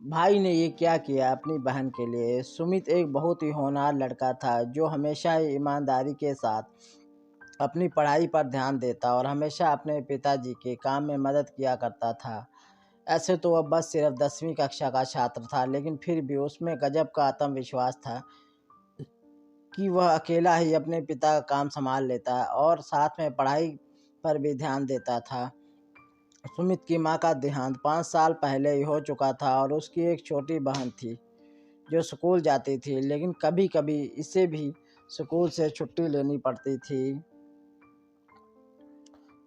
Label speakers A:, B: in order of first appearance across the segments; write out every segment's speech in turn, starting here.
A: भाई ने ये क्या किया अपनी बहन के लिए। सुमित एक बहुत ही होनहार लड़का था जो हमेशा ही ईमानदारी के साथ अपनी पढ़ाई पर ध्यान देता और हमेशा अपने पिताजी के काम में मदद किया करता था। ऐसे तो वह बस सिर्फ 10वीं कक्षा का छात्र था, लेकिन फिर भी उसमें गजब का आत्मविश्वास था कि वह अकेला ही अपने पिता का काम संभाल लेता और साथ में पढ़ाई पर भी ध्यान देता था। सुमित की माँ का देहांत 5 साल पहले ही हो चुका था और उसकी एक छोटी बहन थी जो स्कूल जाती थी, लेकिन कभी कभी इसे भी स्कूल से छुट्टी लेनी पड़ती थी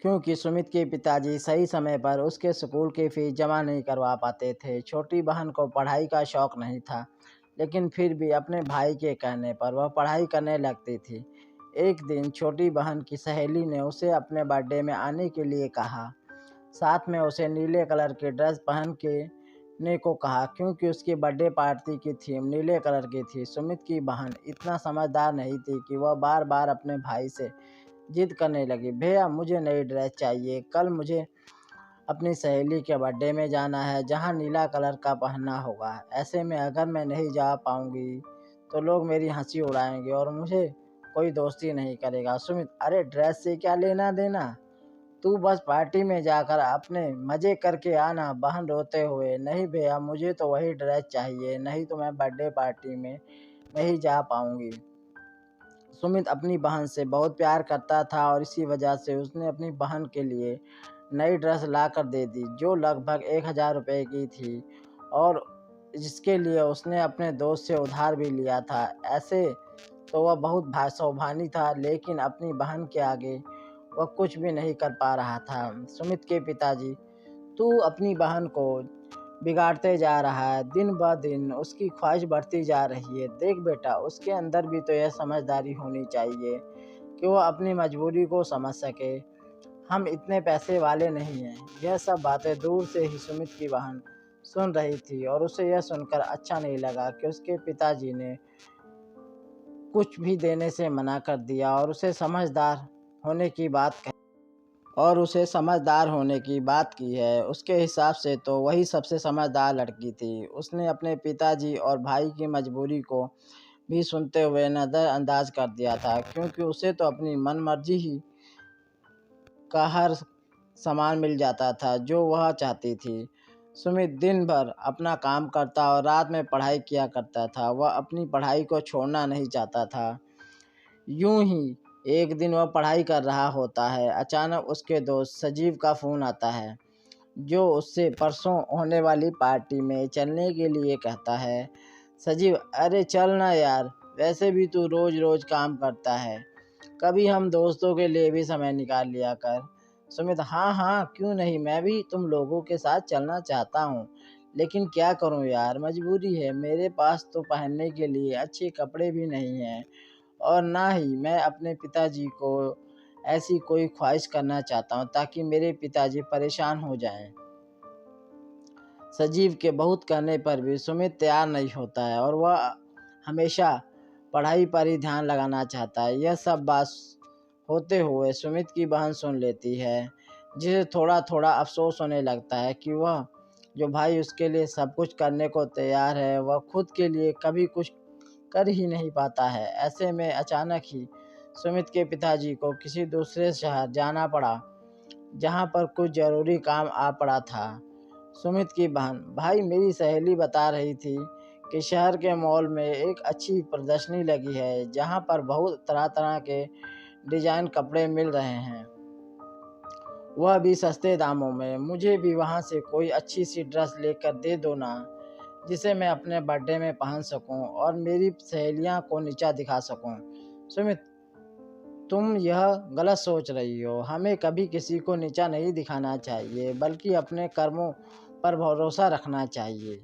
A: क्योंकि सुमित के पिताजी सही समय पर उसके स्कूल की फीस जमा नहीं करवा पाते थे। छोटी बहन को पढ़ाई का शौक नहीं था, लेकिन फिर भी अपने भाई के कहने पर वह पढ़ाई करने लगती थी। एक दिन छोटी बहन की सहेली ने उसे अपने बर्थडे में आने के लिए कहा। साथ में उसे नीले कलर की ड्रेस पहन के ने को कहा क्योंकि उसकी बर्थडे पार्टी की थीम नीले कलर की थी। सुमित की बहन इतना समझदार नहीं थी कि वह बार बार अपने भाई से जिद करने लगी, भैया मुझे नई ड्रेस चाहिए, कल मुझे अपनी सहेली के बर्थडे में जाना है जहां नीला कलर का पहनना होगा। ऐसे में अगर मैं नहीं जा पाऊंगी तो लोग मेरी हंसी उड़ाएंगे और मुझे कोई दोस्ती नहीं करेगा। सुमित, अरे ड्रेस से क्या लेना देना, तू बस पार्टी में जाकर अपने मजे करके आना। बहन रोते हुए, नहीं भैया मुझे तो वही ड्रेस चाहिए, नहीं तो मैं बर्थडे पार्टी में नहीं जा पाऊंगी। सुमित अपनी बहन से बहुत प्यार करता था और इसी वजह से उसने अपनी बहन के लिए नई ड्रेस ला कर दे दी जो लगभग 1000 रुपये की थी और जिसके लिए उसने अपने दोस्त से उधार भी लिया था। ऐसे तो वह बहुत सौभानी था, लेकिन अपनी बहन के आगे वह कुछ भी नहीं कर पा रहा था। सुमित के पिताजी, तू अपनी बहन को बिगाड़ते जा रहा है, दिन ब दिन उसकी ख्वाहिश बढ़ती जा रही है। देख बेटा, उसके अंदर भी तो यह समझदारी होनी चाहिए कि वह अपनी मजबूरी को समझ सके। हम इतने पैसे वाले नहीं हैं। यह सब बातें दूर से ही सुमित की बहन सुन रही थी और उसे यह सुनकर अच्छा नहीं लगा कि उसके पिताजी ने कुछ भी देने से मना कर दिया होने की बात कही और उसे समझदार होने की बात की है। उसके हिसाब से तो वही सबसे समझदार लड़की थी। उसने अपने पिताजी और भाई की मजबूरी को भी सुनते हुए नज़रअंदाज कर दिया था क्योंकि उसे तो अपनी मनमर्जी ही का हर सामान मिल जाता था जो वह चाहती थी। सुमित दिन भर अपना काम करता और रात में पढ़ाई किया करता था। वह अपनी पढ़ाई को छोड़ना नहीं चाहता था। यूं ही एक दिन वह पढ़ाई कर रहा होता है, अचानक उसके दोस्त सजीव का फ़ोन आता है जो उससे परसों होने वाली पार्टी में चलने के लिए कहता है। सजीव, अरे चल ना यार, वैसे भी तू रोज़ रोज़ काम करता है, कभी हम दोस्तों के लिए भी समय निकाल लिया कर। सुमित, हाँ हाँ क्यों नहीं, मैं भी तुम लोगों के साथ चलना चाहता हूँ, लेकिन क्या करूँ यार, मजबूरी है। मेरे पास तो पहनने के लिए अच्छे कपड़े भी नहीं हैं और ना ही मैं अपने पिताजी को ऐसी कोई ख्वाहिश करना चाहता हूँ ताकि मेरे पिताजी परेशान हो जाएं। सजीव के बहुत कहने पर भी सुमित तैयार नहीं होता है और वह हमेशा पढ़ाई पर ही ध्यान लगाना चाहता है। यह सब बात होते हुए सुमित की बहन सुन लेती है, जिसे थोड़ा थोड़ा अफसोस होने लगता है कि वह जो भाई उसके लिए सब कुछ करने को तैयार है, वह खुद के लिए कभी कुछ कर ही नहीं पाता है। ऐसे में अचानक ही सुमित के पिताजी को किसी दूसरे शहर जाना पड़ा जहाँ पर कुछ ज़रूरी काम आ पड़ा था। सुमित की बहन, भाई मेरी सहेली बता रही थी कि शहर के मॉल में एक अच्छी प्रदर्शनी लगी है जहाँ पर बहुत तरह तरह के डिजाइन कपड़े मिल रहे हैं, वह भी सस्ते दामों में। मुझे भी वहाँ से कोई अच्छी सी ड्रेस लेकर दे दो ना, जिसे मैं अपने बर्थडे में पहन सकूं और मेरी सहेलियां को नीचा दिखा सकूं। सुमित, तुम यह गलत सोच रही हो। हमें कभी किसी को नीचा नहीं दिखाना चाहिए, बल्कि अपने कर्मों पर भरोसा रखना चाहिए।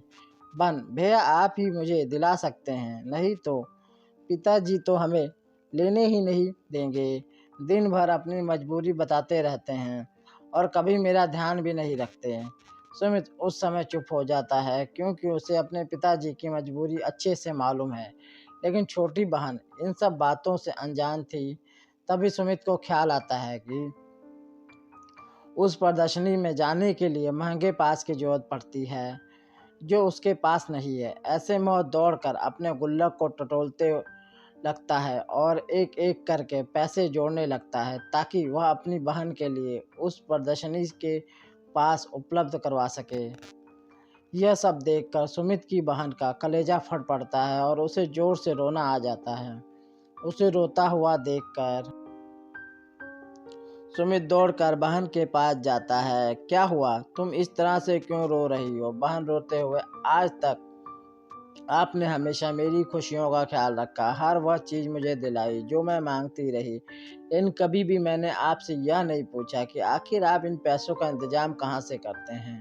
A: भैया आप ही मुझे दिला सकते हैं, नहीं तो पिताजी तो हमें लेने ही नहीं देंगे। दिन भर अपनी मजबूरी बताते रहते हैं और कभी मेरा ध्यान भी नहीं रखते हैं। सुमित उस समय चुप हो जाता है क्योंकि उसे अपने पिताजी की मजबूरी अच्छे से मालूम है, लेकिन छोटी बहन इन सब बातों से अनजान थी। तभी सुमित को ख्याल आता है कि उस प्रदर्शनी में जाने के लिए महंगे पास की जरूरत पड़ती है। जो उसके पास नहीं है। ऐसे में वह दौड़कर अपने गुल्लक को टटोलते लगता है और एक एक करके पैसे जोड़ने लगता है ताकि वह अपनी बहन के लिए उस प्रदर्शनी के पास उपलब्ध करवा सके। यह सब देखकर सुमित की बहन का कलेजा फट पड़ता है और उसे जोर से रोना आ जाता है। उसे रोता हुआ देखकर सुमित दौड़कर बहन के पास जाता है। क्या हुआ? तुम इस तरह से क्यों रो रही हो? बहन रोते हुए, आज तक आपने हमेशा मेरी खुशियों का ख्याल रखा, हर वह चीज़ मुझे दिलाई जो मैं मांगती रही, लेकिन कभी भी मैंने आपसे यह नहीं पूछा कि आखिर आप इन पैसों का इंतजाम कहाँ से करते हैं।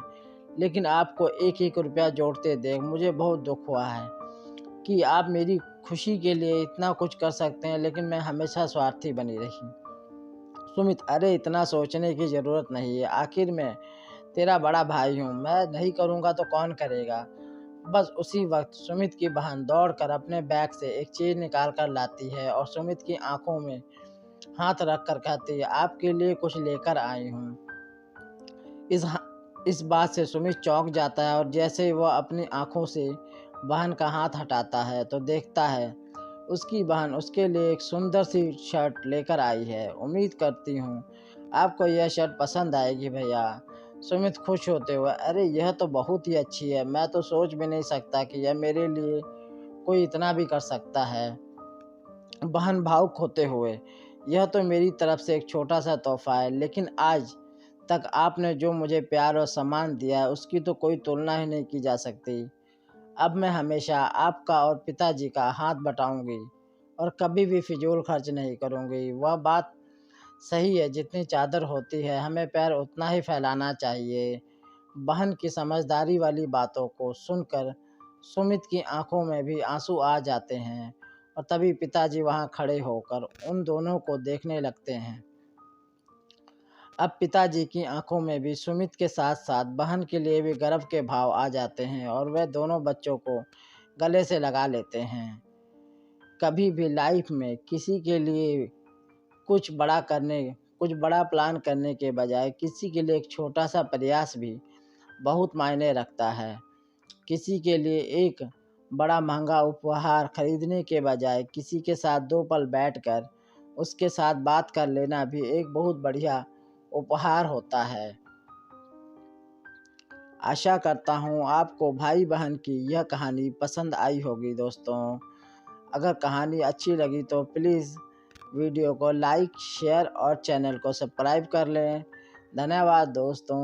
A: लेकिन आपको एक एक रुपया जोड़ते देख मुझे बहुत दुख हुआ है कि आप मेरी खुशी के लिए इतना कुछ कर सकते हैं, लेकिन मैं हमेशा स्वार्थी बनी रही। सुमित, अरे इतना सोचने की ज़रूरत नहीं है, आखिर मैं तेरा बड़ा भाई हूँ, मैं नहीं करूँगा तो कौन करेगा। बस उसी वक्त सुमित की बहन दौड़कर अपने बैग से एक चीज़ निकाल कर लाती है और सुमित की आंखों में हाथ रख कर कहती है, आपके लिए कुछ लेकर आई हूँ। इस बात से सुमित चौंक जाता है और जैसे ही वह अपनी आंखों से बहन का हाथ हटाता है तो देखता है उसकी बहन उसके लिए एक सुंदर सी शर्ट लेकर आई है। उम्मीद करती हूँ आपको यह शर्ट पसंद आएगी भैया। सुमित खुश होते हुए, अरे यह तो बहुत ही अच्छी है, मैं तो सोच भी नहीं सकता कि यह मेरे लिए कोई इतना भी कर सकता है। बहन भावुक होते हुए, यह तो मेरी तरफ से एक छोटा सा तोहफा है, लेकिन आज तक आपने जो मुझे प्यार और सम्मान दिया है उसकी तो कोई तुलना ही नहीं की जा सकती। अब मैं हमेशा आपका और पिताजी का हाथ बटाऊंगी और कभी भी फिजूल खर्च नहीं करूंगी। वह बात सही है, जितनी चादर होती है हमें पैर उतना ही फैलाना चाहिए। बहन की समझदारी वाली बातों को सुनकर सुमित की आंखों में भी आंसू आ जाते हैं और तभी पिताजी वहां खड़े होकर उन दोनों को देखने लगते हैं। अब पिताजी की आंखों में भी सुमित के साथ साथ बहन के लिए भी गर्व के भाव आ जाते हैं और वे दोनों बच्चों को गले से लगा लेते हैं। कभी भी लाइफ में किसी के लिए कुछ बड़ा करने कुछ बड़ा प्लान करने के बजाय किसी के लिए एक छोटा सा प्रयास भी बहुत मायने रखता है। किसी के लिए एक बड़ा महंगा उपहार खरीदने के बजाय किसी के साथ 2 पल बैठकर उसके साथ बात कर लेना भी एक बहुत बढ़िया उपहार होता है। आशा करता हूँ आपको भाई बहन की यह कहानी पसंद आई होगी दोस्तों। अगर कहानी अच्छी लगी तो प्लीज़ वीडियो को लाइक, शेयर और चैनल को सब्सक्राइब कर लें। धन्यवाद दोस्तों।